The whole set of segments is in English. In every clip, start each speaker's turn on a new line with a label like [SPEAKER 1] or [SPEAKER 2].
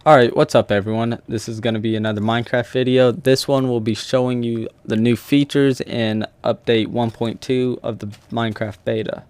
[SPEAKER 1] Alright, what's up everyone? This is going to be another Minecraft video. This one will be showing you the new features in update 1.2 of the Minecraft beta.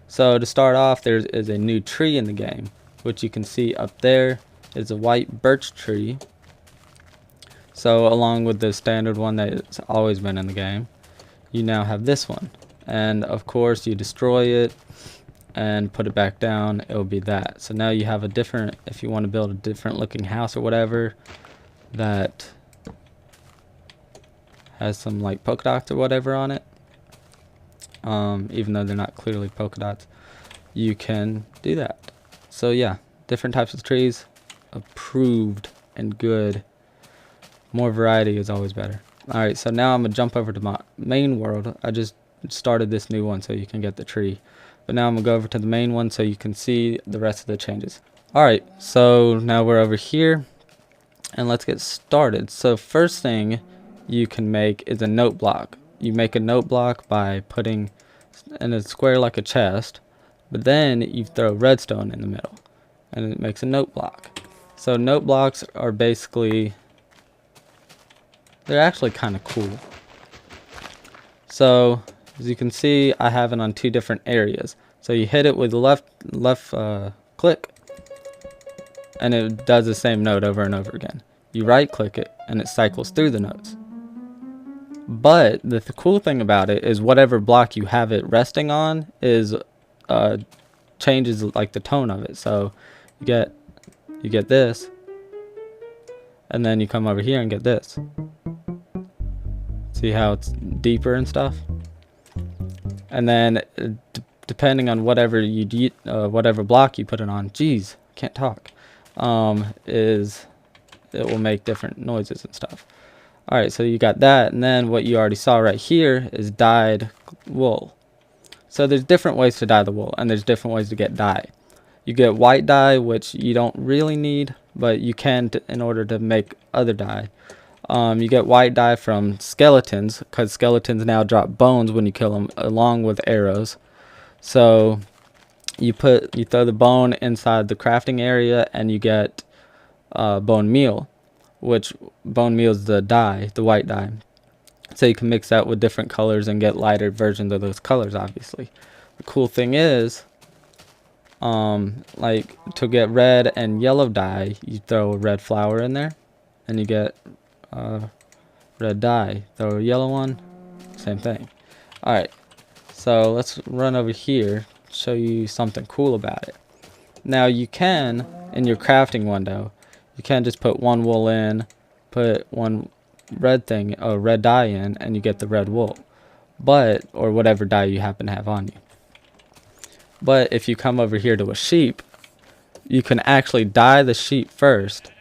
[SPEAKER 1] So to start off, there is a new tree in the game, which you can see up there is a white birch tree. So along with the standard one that's always been in the game, you now have this one. And of course you destroy it and put it back down, it will be that. So now you have a different, if you want to build a different looking house or whatever that has some like polka dots or whatever on it, even though they're not clearly polka dots, you can do that. So yeah, different types of trees, approved and good. More variety is always better. Alright, so now I'm gonna jump over to my main world. I just started this new one so you can get the tree. But now I'm going to go over to the main one so you can see the rest of the changes. Alright, so now we're over here. And let's get started. So first thing you can make is a note block. You make a note block by putting in a square like a chest. But then you throw redstone in the middle. And it makes a note block. So note blocks are basically... they're actually kind of cool. So... as you can see, I have it on two different areas. So you hit it with left click, and it does the same node over and over again. You right click it, and it cycles through the nodes. But the cool thing about it is whatever block you have it resting on is changes like the tone of it. So you get this, and then you come over here and get this. See how it's deeper and stuff? And then depending on whatever whatever block you put it on, jeez, can't talk, it will make different noises and stuff. Alright, so you got that, and then what you already saw right here is dyed wool. So there's different ways to dye the wool, and there's different ways to get dye. You get white dye, which you don't really need, but you can in order to make other dye. You get white dye from skeletons, because skeletons now drop bones when you kill them, along with arrows. So you throw the bone inside the crafting area, and you get bone meal, which bone meal is the dye, the white dye. So you can mix that with different colors and get lighter versions of those colors. Obviously, the cool thing is, like to get red and yellow dye, you throw a red flower in there, and you get red dye. Throw a yellow one, same thing. Alright, so let's run over here, show you something cool about it. Now you can, in your crafting window, you can just put one wool in, put one red dye in, and you get the red wool. But, or whatever dye you happen to have on you. But if you come over here to a sheep, you can actually dye the sheep first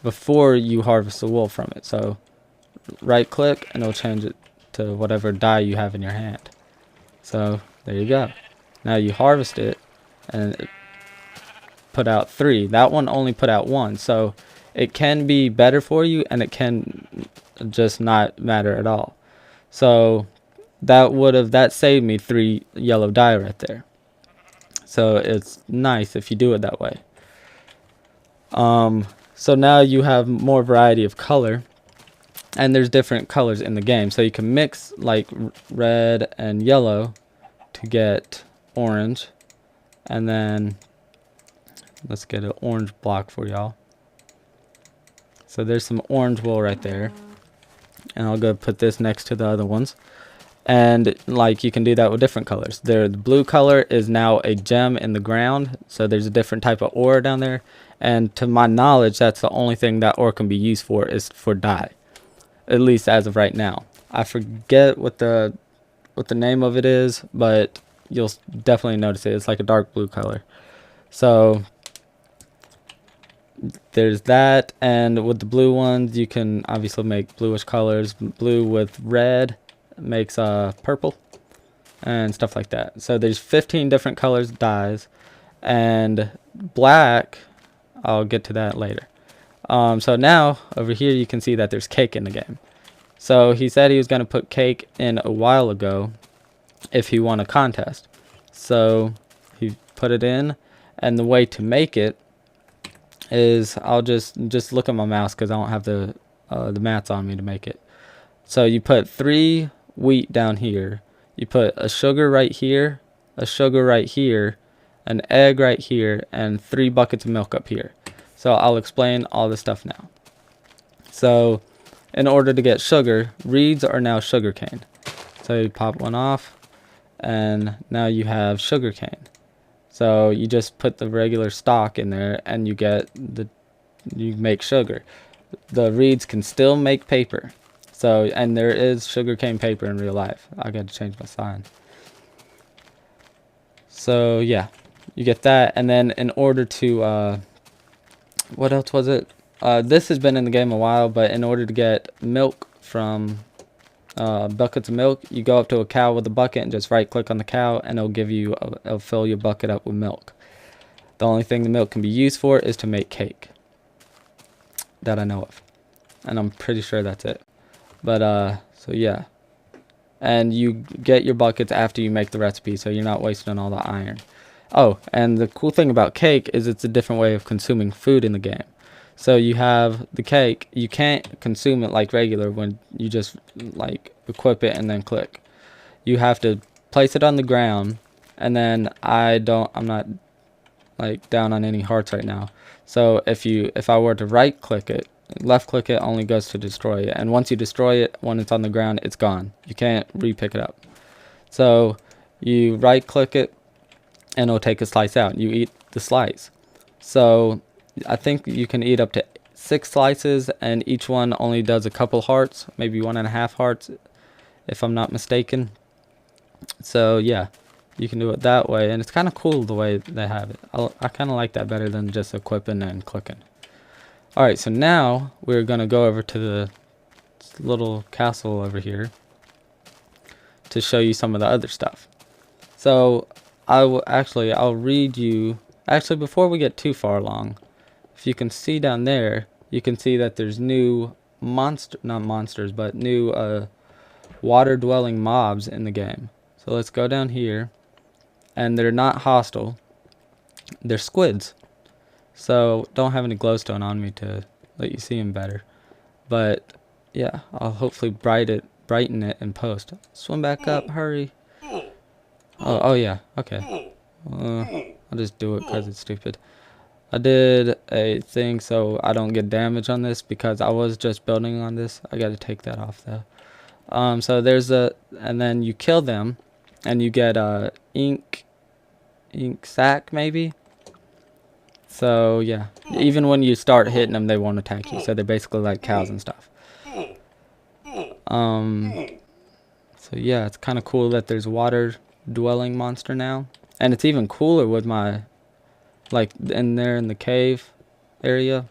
[SPEAKER 1] before you harvest the wool from it. So right click and it'll change it to whatever dye you have in your hand. So there you go. Now you harvest it and it put out 3. That one only put out 1. So it can be better for you, and it can just not matter at all. So that saved me 3 yellow dye right there. So it's nice if you do it that way. So now you have more variety of color, and there's different colors in the game. So you can mix like red and yellow to get orange, and then let's get an orange block for y'all. So there's some orange wool right there, and I'll go put this next to the other ones. And like you can do that with different colors. The blue color is now a gem in the ground, so there's a different type of ore down there. And to my knowledge, that's the only thing that ore can be used for, is for dye, at least as of right now. I forget what the name of it is, but you'll definitely notice it. It's like a dark blue color. So there's that, and with the blue ones, you can obviously make bluish colors. Blue with red makes purple and stuff like that. So there's 15 different colors dyes, and black, I'll get to that later. So now over here you can see that there's cake in the game. So he said he was going to put cake in a while ago if he won a contest. So he put it in, and the way to make it is I'll just look at my mouse because I don't have the mats on me to make it. So you put 3 wheat down here. You put a sugar right here, a sugar right here, an egg right here, and 3 buckets of milk up here. So I'll explain all this stuff now. So in order to get sugar, reeds are now sugar cane. So you pop one off, and now you have sugar cane. So you just put the regular stock in there, and you make sugar. The reeds can still make paper. So, and there is sugarcane paper in real life. I got to change my sign. So yeah, you get that, and then in order to what else was it? This has been in the game a while, but in order to get milk from buckets of milk, you go up to a cow with a bucket and just right click on the cow, and it'll fill your bucket up with milk. The only thing the milk can be used for is to make cake that I know of, and I'm pretty sure that's it. But so yeah, and you get your buckets after you make the recipe, so you're not wasting all the iron. Oh, and the cool thing about cake is it's a different way of consuming food in the game. So you have the cake, you can't consume it like regular when you just like equip it and then click. You have to place it on the ground, and then I'm not like down on any hearts right now. So if I were to right click it, left click it only goes to destroy it, and once you destroy it, when it's on the ground, it's gone. You can't re-pick it up. So you right click it, and it'll take a slice out. You eat the slice. So I think you can eat up to 6 slices, and each one only does a couple hearts, maybe 1.5 hearts, if I'm not mistaken. So yeah, you can do it that way, and it's kind of cool the way they have it. I kind of like that better than just equipping and clicking. Alright, so now we're going to go over to the little castle over here to show you some of the other stuff. So I'll read you, actually before we get too far along, if you can see down there, you can see that there's new not monsters, but new water dwelling mobs in the game. So let's go down here, and they're not hostile, they're squids. So don't have any glowstone on me to let you see them better. But yeah, I'll hopefully brighten it in post. Swim back up, hurry. Oh yeah, okay. I'll just do it because it's stupid. I did a thing so I don't get damage on this because I was just building on this. I got to take that off though. So there's and then you kill them, and you get a ink sac maybe. So yeah, even when you start hitting them, they won't attack you. So they're basically like cows and stuff. So yeah, it's kind of cool that there's water dwelling monster now, and it's even cooler with my like in there in the cave area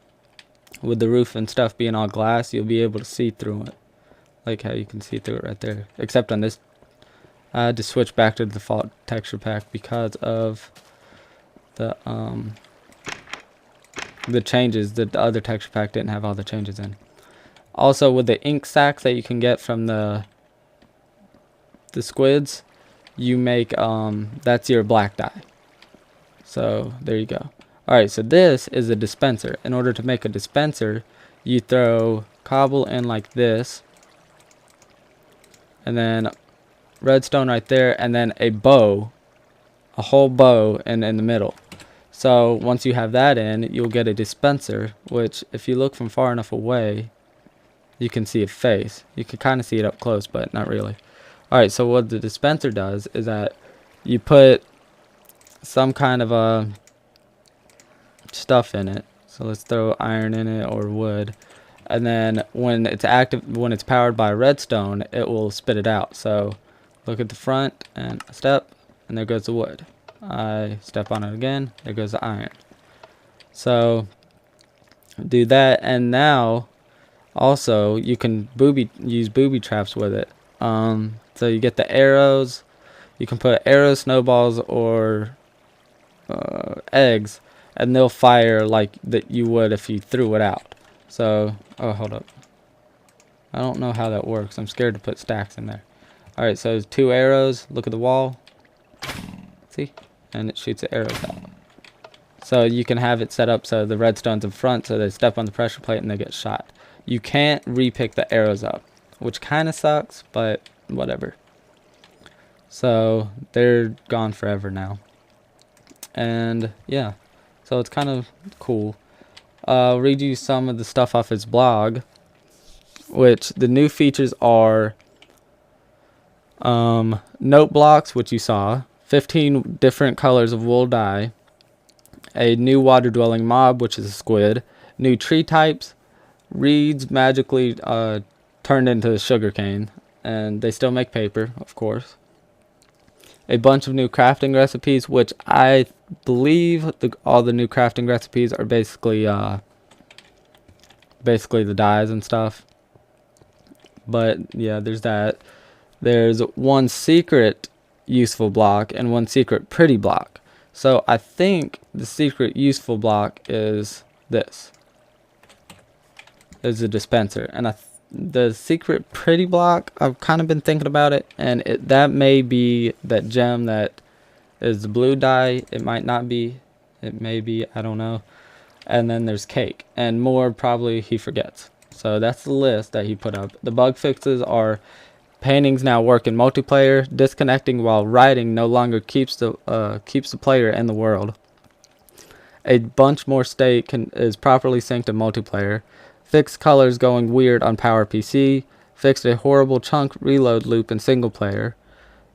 [SPEAKER 1] with the roof and stuff being all glass. You'll be able to see through it, like how you can see through it right there. Except on this, I had to switch back to the default texture pack because of the changes. The other texture pack didn't have all the changes in. Also, with the ink sacks that you can get from the squids, you make that's your black dye. So there you go. Alright, so this is a dispenser. In order to make a dispenser, you throw cobble in like this, and then redstone right there, and then a bow, a whole bow in the middle. So once you have that in, you'll get a dispenser, which if you look from far enough away, you can see a face. You can kind of see it up close, but not really. Alright, so what the dispenser does is that you put some kind of a stuff in it. So let's throw iron in it or wood, and then when it's powered by redstone, it will spit it out. So look at the front and step, and there goes the wood. I step on it again, there goes the iron. So do that, and now also you can use booby traps with it. So you get the arrows. You can put arrows, snowballs, or eggs, and they'll fire like that you would if you threw it out. So, oh, hold up. I don't know how that works. I'm scared to put stacks in there. Alright, so 2 arrows. Look at the wall. See? And it shoots the arrows out. So you can have it set up so the redstone's in front, so they step on the pressure plate and they get shot. You can't repick the arrows up, which kind of sucks, but whatever. So they're gone forever now. And yeah, so it's kind of cool. I'll read you some of the stuff off his blog, which the new features are note blocks, which you saw, 15 different colors of wool dye, a new water dwelling mob, which is a squid, new tree types, reeds magically turned into sugarcane, and they still make paper, of course. A bunch of new crafting recipes, which I believe all the new crafting recipes are basically the dyes and stuff. But yeah, there's that. There's one secret useful block and one secret pretty block. So I think the secret useful block is this. Is a dispenser, and the secret pretty block, I've kind of been thinking about it, and that may be that gem that is the blue dye. It might not be. It may be. I don't know. And then there's cake, and more probably he forgets. So that's the list that he put up. The bug fixes are: paintings now work in multiplayer. Disconnecting while writing no longer keeps the player in the world. A bunch more state is properly synced in multiplayer. Fixed colors going weird on PowerPC. Fixed a horrible chunk reload loop in single player.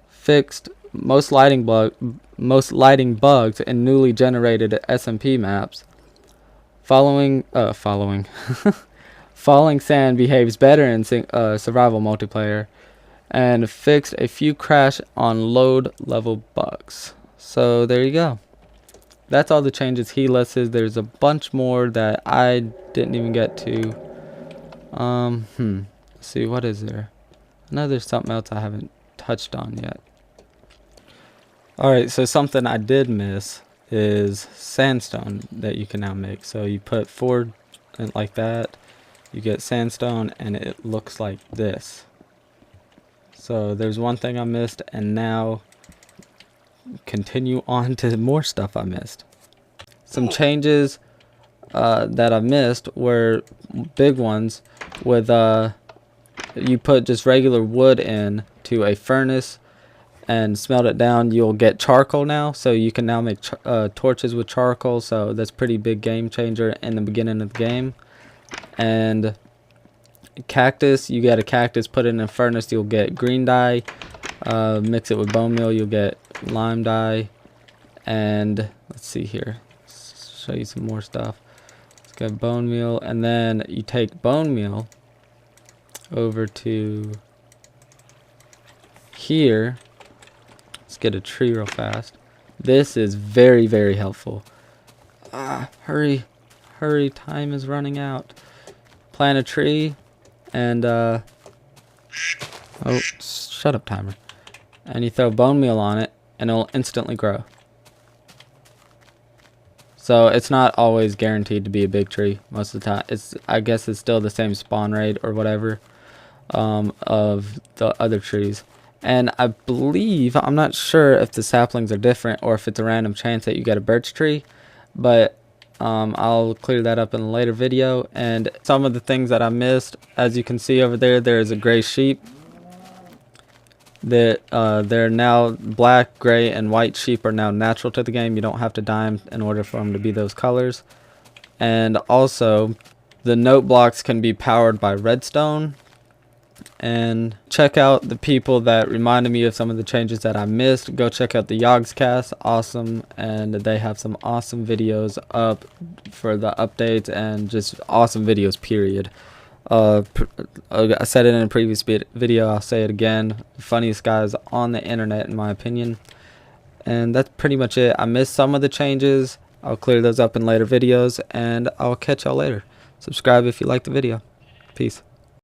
[SPEAKER 1] Fixed most lighting bugs in newly generated SMP maps. Falling sand behaves better in survival multiplayer, and fixed a few crash on load level bugs. So there you go. That's all the changes he listed. There's a bunch more that I didn't even get to. Let's see, what is there? I know there's something else I haven't touched on yet. Alright, so something I did miss is sandstone that you can now make. So you put 4 like that, you get sandstone, and it looks like this. So there's one thing I missed, and now continue on to more stuff I missed. Some changes that I missed were big ones with you put just regular wood in to a furnace and smelt it down, you'll get charcoal now. So you can now make torches with charcoal, so that's pretty big game changer in the beginning of the game. And cactus, you get a cactus, put it in a furnace, you'll get green dye. Mix it with bone meal, you'll get lime dye. And let's see here, show you some more stuff. Let's get bone meal, and then you take bone meal over to here. Let's get a tree real fast. This is very, very helpful. Hurry, time is running out. Plant a tree, and oh, shut up, timer. And you throw bone meal on it, and it'll instantly grow. So it's not always guaranteed to be a big tree most of the time. I guess it's still the same spawn rate or whatever of the other trees. And I believe, I'm not sure if the saplings are different or if it's a random chance that you get a birch tree, but I'll clear that up in a later video. And some of the things that I missed, as you can see over there, there is a gray sheep. That they're now black, gray, and white sheep are now natural to the game. You don't have to dye them in order for them to be those colors. And also, the note blocks can be powered by redstone. And check out the people that reminded me of some of the changes that I missed. Go check out the Yogscast, awesome, and they have some awesome videos up for the updates and just awesome videos, period. I said it in a previous video, I'll say it again. Funniest guys on the internet, in my opinion. And that's pretty much it. I missed some of the changes. I'll clear those up in later videos, and I'll catch y'all later. Subscribe if you like the video. Peace.